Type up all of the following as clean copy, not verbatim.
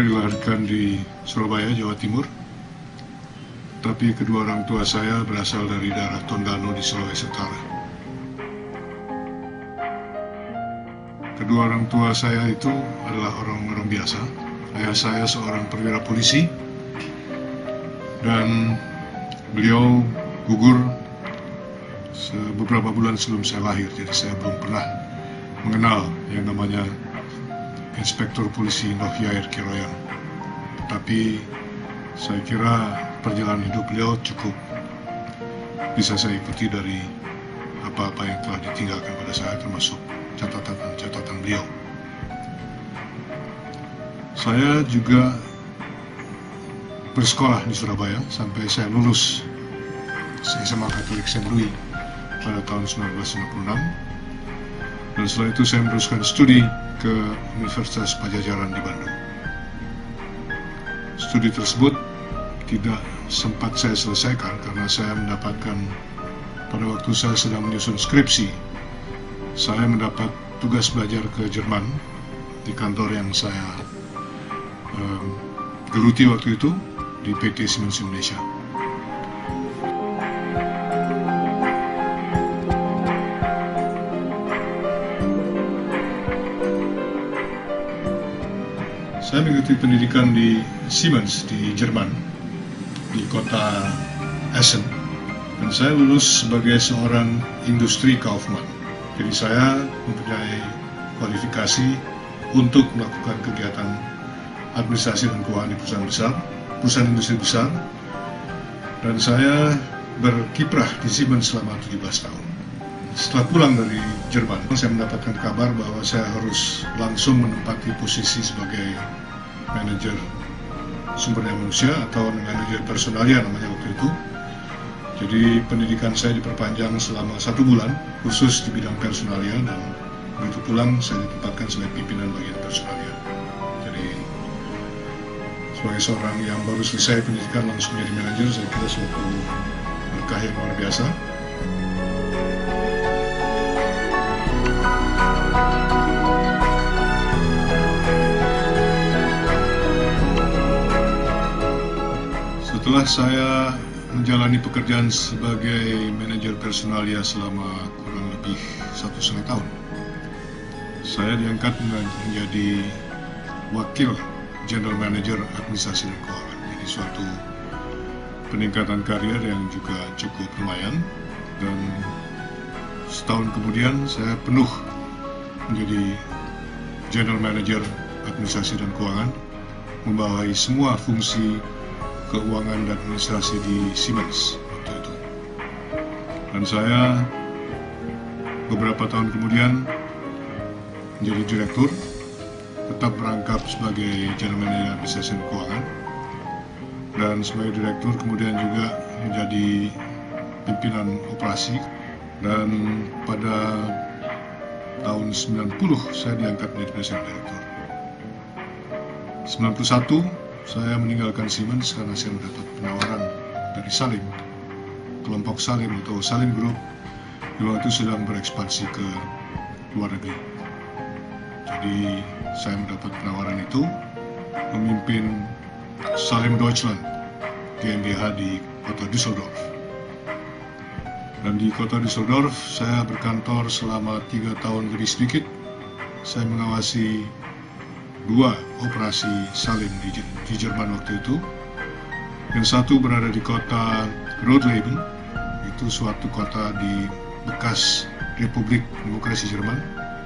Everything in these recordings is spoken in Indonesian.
Saya dilahirkan di Surabaya, Jawa Timur, tapi kedua orang tua saya berasal dari daerah Tondano di Sulawesi Utara. Kedua orang tua saya itu adalah orang-orang biasa. Ayah saya seorang perwira polisi, dan beliau gugur beberapa bulan sebelum saya lahir, jadi saya belum pernah mengenal yang namanya Inspektur Polisi Noviair Keroyan. Tapi saya kira perjalanan hidup beliau cukup bisa saya ikuti dari apa-apa yang telah ditinggalkan pada saya, termasuk catatan beliau. Saya juga bersekolah di Surabaya sampai saya lulus SMA Katolik Saint Louis pada tahun 1956. Dan setelah itu saya meneruskan studi ke Universitas Pajajaran di Bandung. Studi tersebut tidak sempat saya selesaikan karena saya mendapatkan, pada waktu saya sedang menyusun skripsi, saya mendapat tugas belajar ke Jerman di kantor yang saya geluti waktu itu di PT Siemens Indonesia. Saya mengikuti pendidikan di Siemens di Jerman, di kota Essen, dan saya lulus sebagai seorang industri Kaufmann. Jadi saya mempunyai kualifikasi untuk melakukan kegiatan administrasi dan keuangan di perusahaan besar, perusahaan industri besar, dan saya berkiprah di Siemens selama 17 tahun. Setelah pulang dari Jerman, saya mendapatkan kabar bahwa saya harus langsung menempati posisi sebagai manajer sumber daya manusia atau manajer personalia namanya waktu itu. Jadi pendidikan saya diperpanjang selama 1 bulan khusus di bidang personalia, dan begitu pulang saya ditempatkan sebagai pimpinan bagian personalia. Jadi sebagai seorang yang baru selesai pendidikan langsung menjadi manajer, saya kira suatu berkah yang luar biasa. Setelah saya menjalani pekerjaan sebagai manajer personalia selama kurang lebih 1,5 tahun, saya diangkat menjadi wakil general manager administrasi dan keuangan. Jadi suatu peningkatan karier yang juga cukup lumayan, dan setahun kemudian saya penuh menjadi general manager administrasi dan keuangan, membawahi semua fungsi keuangan dan administrasi di Siemens waktu itu. Dan saya beberapa tahun kemudian menjadi direktur, tetap merangkap sebagai general manager administrasi dan keuangan, dan sebagai direktur kemudian juga menjadi pimpinan operasi. Dan pada tahun 90 saya diangkat menjadi presiden direktur. 91 saya meninggalkan Siemens karena saya mendapat penawaran dari Salim, kelompok Salim atau Salim Group, yang waktu itu sedang berekspansi ke luar negeri. Jadi saya mendapat penawaran itu memimpin Salim Deutschland GmbH di kota Düsseldorf. Dan di kota Düsseldorf saya berkantor selama 3 tahun lebih sedikit. Saya mengawasi 2 operasi Salim di Jerman waktu itu. Yang satu berada di kota Rodleben, itu suatu kota di bekas Republik Demokrasi Jerman,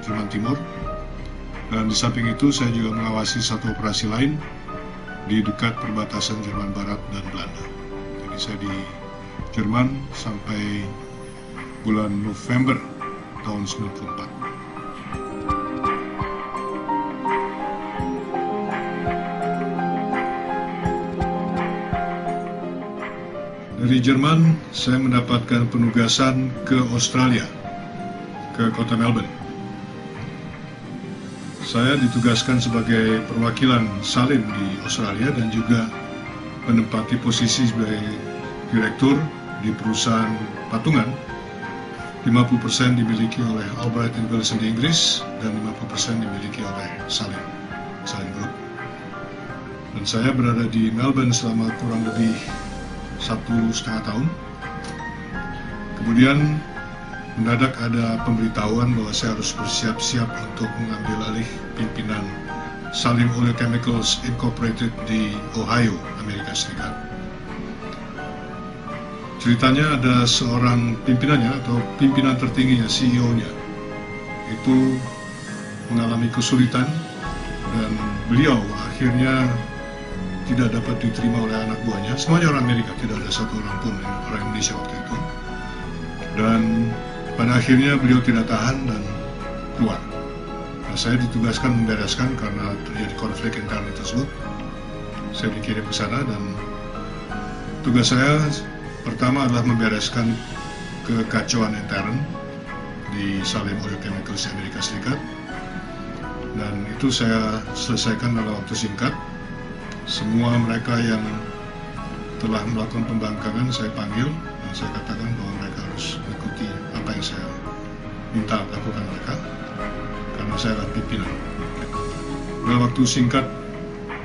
Jerman Timur. Dan di samping itu saya juga mengawasi satu operasi lain di dekat perbatasan Jerman Barat dan Belanda. Jadi saya di Jerman sampai bulan November tahun 94. Dari Jerman, saya mendapatkan penugasan ke Australia, ke kota Melbourne. Saya ditugaskan sebagai perwakilan Salim di Australia dan juga menempati posisi sebagai direktur di perusahaan patungan. 50% dimiliki oleh Albright & Wilson di Inggris dan 50% dimiliki oleh Salim Group. Dan saya berada di Melbourne selama kurang lebih 1,5 tahun. Kemudian mendadak ada pemberitahuan bahwa saya harus bersiap-siap untuk mengambil alih pimpinan Salim Oil Chemicals Incorporated di Ohio, Amerika Serikat. Ceritanya ada seorang pimpinannya atau pimpinan tertingginya, CEO-nya, itu mengalami kesulitan dan beliau akhirnya tidak dapat diterima oleh anak buahnya. Semuanya orang Amerika, tidak ada satu orang pun orang Indonesia waktu itu. Dan pada akhirnya beliau tidak tahan dan keluar. Nah, saya ditugaskan membereskan karena terjadi konflik intern tersebut. Saya dikirim ke sana dan tugas saya pertama adalah membereskan kekacauan intern di Salim Oil Chemicals Amerika Serikat. Dan itu saya selesaikan dalam waktu singkat. Semua mereka yang telah melakukan pembangkangan saya panggil dan saya katakan bahwa mereka harus mengikuti apa yang saya minta lakukan mereka karena saya adalah pimpinan. Dalam waktu singkat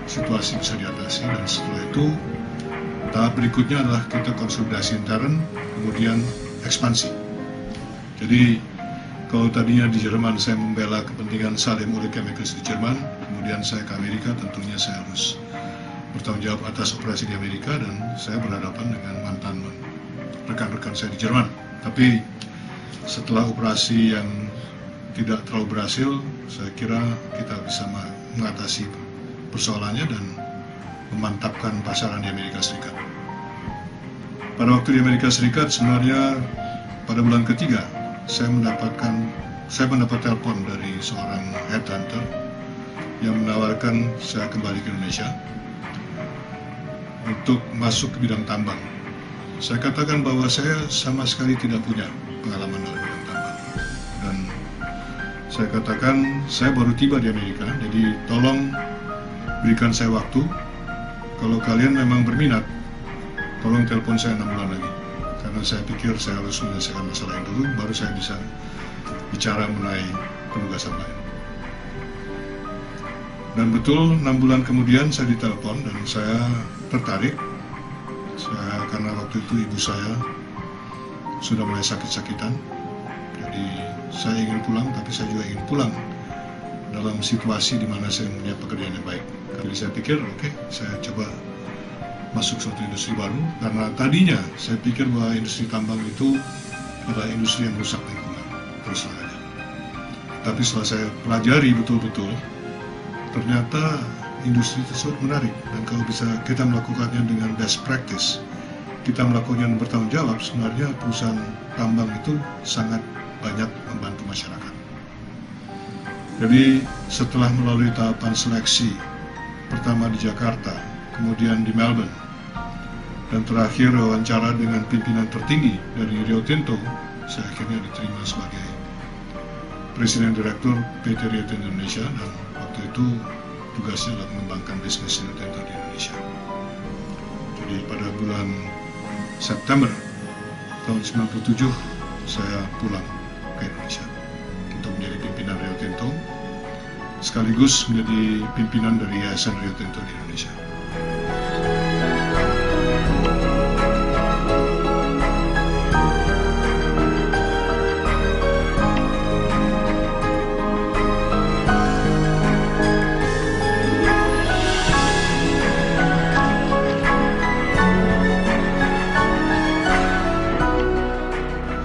situasi bisa diatasi dan setelah itu tahap berikutnya adalah kita konsolidasi intern kemudian ekspansi. Jadi kalau tadinya di Jerman saya membela kepentingan Salim Oil Chemicals di Jerman, kemudian saya ke Amerika, tentunya saya harus bertanggung jawab atas operasi di Amerika dan saya berhadapan dengan mantan rekan-rekan saya di Jerman. Tapi setelah operasi yang tidak terlalu berhasil, saya kira kita bisa mengatasi persoalannya dan memantapkan pasaran di Amerika Serikat. Pada waktu di Amerika Serikat sebenarnya pada bulan ketiga saya mendapat telepon dari seorang headhunter yang menawarkan saya kembali ke Indonesia untuk masuk ke bidang tambang. Saya katakan bahwa saya sama sekali tidak punya pengalaman dalam bidang tambang. Dan saya katakan saya baru tiba di Amerika, jadi tolong berikan saya waktu. Kalau kalian memang berminat, tolong telepon saya 6 bulan lagi. Karena saya pikir saya harus menyelesaikan masalah yang dulu, baru saya bisa bicara mengenai penugasan lain. Dan betul 6 bulan kemudian saya ditelepon dan saya tertarik. Karena waktu itu ibu saya sudah mulai sakit-sakitan. Jadi saya ingin pulang, tapi saya juga ingin pulang dalam situasi di mana saya punya pekerjaan yang baik. Jadi saya pikir oke, saya coba masuk suatu industri baru. Karena tadinya saya pikir bahwa industri tambang itu adalah industri yang merusak lingkungan, terus terang aja. Tapi setelah saya pelajari betul-betul, ternyata industri tersebut menarik dan kalau bisa kita melakukannya dengan best practice, kita melakukannya bertanggung jawab, sebenarnya perusahaan tambang itu sangat banyak membantu masyarakat. Jadi setelah melalui tahapan seleksi pertama di Jakarta, kemudian di Melbourne, dan terakhir wawancara dengan pimpinan tertinggi dari Rio Tinto, saya akhirnya diterima sebagai Presiden Direktur PT Rio Tinto Indonesia dan waktu itu tugasnya adalah mengembangkan bisnis Rio Tinto di Indonesia. Jadi pada bulan September tahun 97 saya pulang ke Indonesia untuk menjadi pimpinan Rio Tinto sekaligus menjadi pimpinan dari Yayasan Rio Tinto di Indonesia.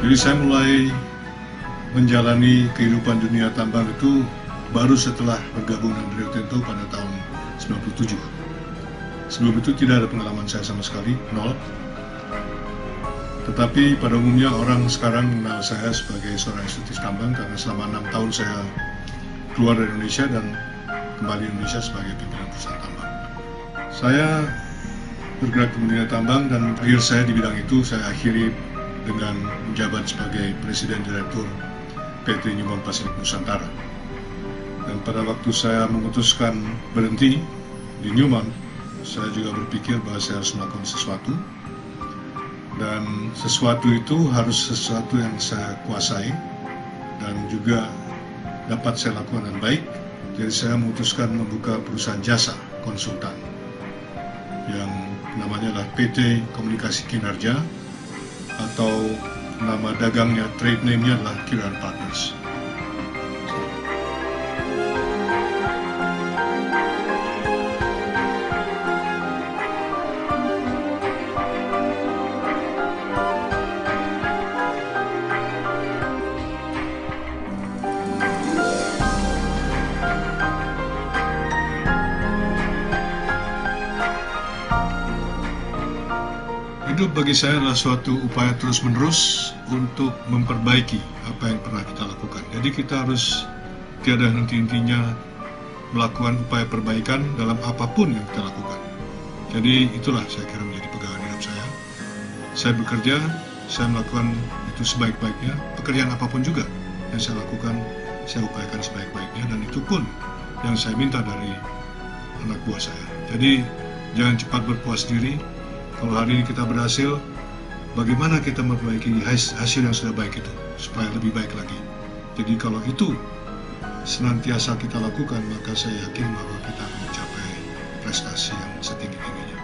Jadi saya mulai menjalani kehidupan dunia tambang itu baru setelah bergabung dengan Rio Tinto pada tahun 97. Sebelum itu tidak ada pengalaman saya sama sekali, nol. Tetapi pada umumnya orang sekarang mengenal saya sebagai seorang eksekutif tambang karena selama 6 tahun saya keluar dari Indonesia dan kembali ke Indonesia sebagai pimpinan perusahaan tambang. Saya bergerak ke dunia tambang dan akhir saya di bidang itu saya akhiri dengan menjabat sebagai Presiden Direktur PT Newmont Pacific Nusantara. Dan pada waktu saya memutuskan berhenti di Newmont, saya juga berpikir bahwa saya harus melakukan sesuatu. Dan sesuatu itu harus sesuatu yang saya kuasai dan juga dapat saya lakukan dengan baik. Jadi saya memutuskan membuka perusahaan jasa konsultan yang namanya adalah PT Komunikasi Kinerja, atau nama dagangnya, trade name-nya adalah Kiran Partners. Hidup bagi saya adalah suatu upaya terus-menerus untuk memperbaiki apa yang pernah kita lakukan. Jadi kita harus tiada henti-hentinya melakukan upaya perbaikan dalam apapun yang kita lakukan. Jadi itulah saya kira menjadi pegangan hidup saya. Saya bekerja, saya melakukan itu sebaik-baiknya. Pekerjaan apapun juga yang saya lakukan, saya upayakan sebaik-baiknya, dan itu pun yang saya minta dari anak buah saya. Jadi jangan cepat berpuas diri. Kalau hari ini kita berhasil, bagaimana kita memperbaiki hasil yang sudah baik itu supaya lebih baik lagi. Jadi kalau itu senantiasa kita lakukan, maka saya yakin bahwa kita akan mencapai prestasi yang setinggi-tingginya.